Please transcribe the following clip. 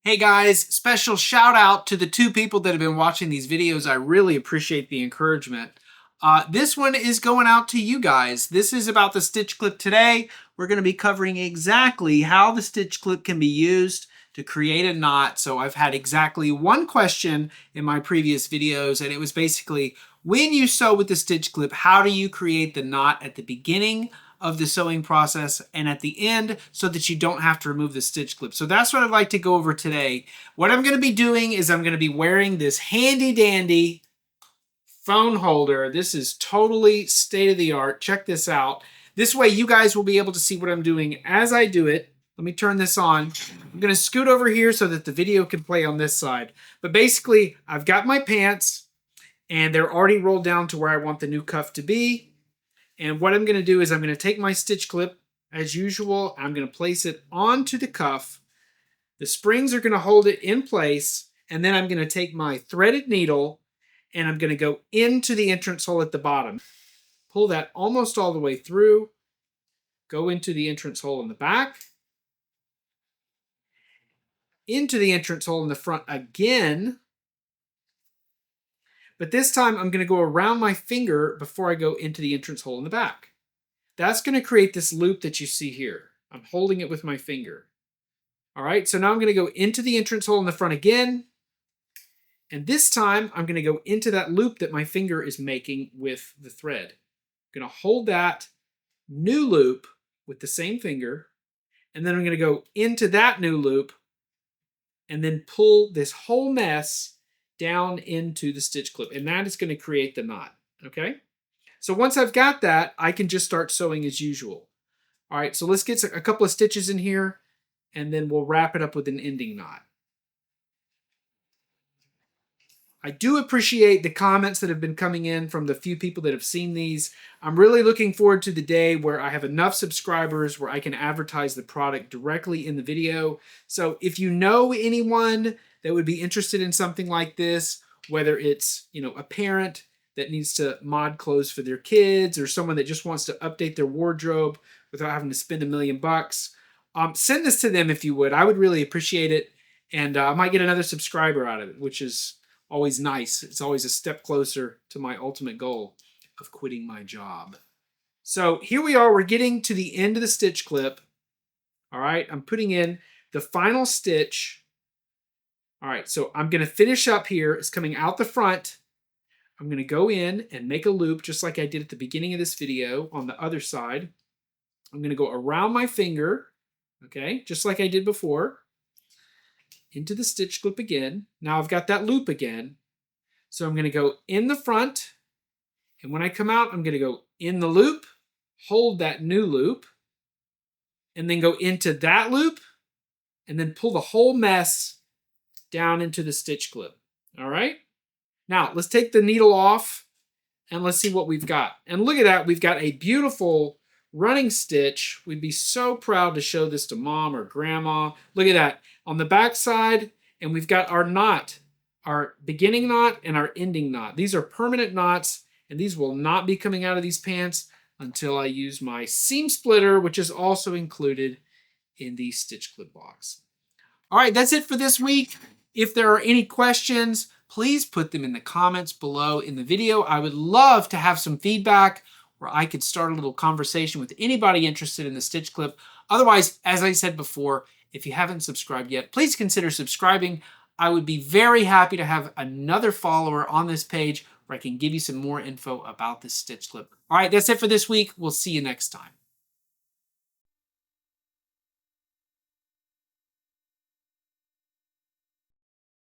Hey guys, special shout out to the two people that have been watching these videos. I really appreciate the encouragement. This one is going out to you guys. This is about the stitch clip today. We're going to be covering exactly how the stitch clip can be used to create a knot. So I've had exactly one question in my previous videos, and it was basically, when you sew with the stitch clip, how do you create the knot at the beginning of the sewing process and at the end so that you don't have to remove the stitch clip? So that's what I'd like to go over today. What I'm going to be doing is I'm going to be wearing this handy dandy phone holder. This is totally state of the art. Check this out. This way you guys will be able to see what I'm doing as I do it. Let me turn this on. I'm going to scoot over here so that the video can play on this side. But basically, I've got my pants and they're already rolled down to where I want the new cuff to be. And what I'm going to do is I'm going to take my stitch clip as usual. I'm going to place it onto the cuff. The springs are going to hold it in place. And then I'm going to take my threaded needle and I'm going to go into the entrance hole at the bottom. Pull that almost all the way through. Go into the entrance hole in the back. Into the entrance hole in the front again. But this time I'm going to go around my finger before I go into the entrance hole in the back. That's going to create this loop that you see here. I'm holding it with my finger. All right, so now I'm going to go into the entrance hole in the front again. And this time I'm going to go into that loop that my finger is making with the thread. I'm going to hold that new loop with the same finger. And then I'm going to go into that new loop and then pull this whole mess down into the stitch clip. And that is going to create the knot, okay? So once I've got that, I can just start sewing as usual. All right, so let's get a couple of stitches in here and then we'll wrap it up with an ending knot. I do appreciate the comments that have been coming in from the few people that have seen these. I'm really looking forward to the day where I have enough subscribers where I can advertise the product directly in the video. So if you know anyone that would be interested in something like this, whether it's, a parent that needs to mod clothes for their kids or someone that just wants to update their wardrobe without having to spend $1 million, send this to them if you would. I would really appreciate it. And I might get another subscriber out of it, which is always nice. It's always a step closer to my ultimate goal of quitting my job. So here we are. We're getting to the end of the stitch clip. All right, I'm putting in the final stitch. All right, so I'm going to finish up here. It's coming out the front. I'm going to go in and make a loop just like I did at the beginning of this video on the other side. I'm going to go around my finger, okay, just like I did before. Into the stitch clip again. Now I've got that loop again. So I'm going to go in the front. And when I come out, I'm going to go in the loop, hold that new loop, and then go into that loop, and then pull the whole mess down into the stitch clip. All right? Now let's take the needle off and let's see what we've got. And look at that. We've got a beautiful running stitch. We'd be so proud to show this to mom or grandma. Look at that. On the back side, and we've got our knot, our beginning knot and our ending knot. These are permanent knots, and these will not be coming out of these pants until I use my seam splitter, which is also included in the stitch clip box. All right, that's it for this week. If there are any questions, please put them in the comments below in the video. I would love to have some feedback where I could start a little conversation with anybody interested in the stitch clip. Otherwise, as I said before, if you haven't subscribed yet, please consider subscribing. I would be very happy to have another follower on this page where I can give you some more info about this stitch clip. All right, that's it for this week. We'll see you next time.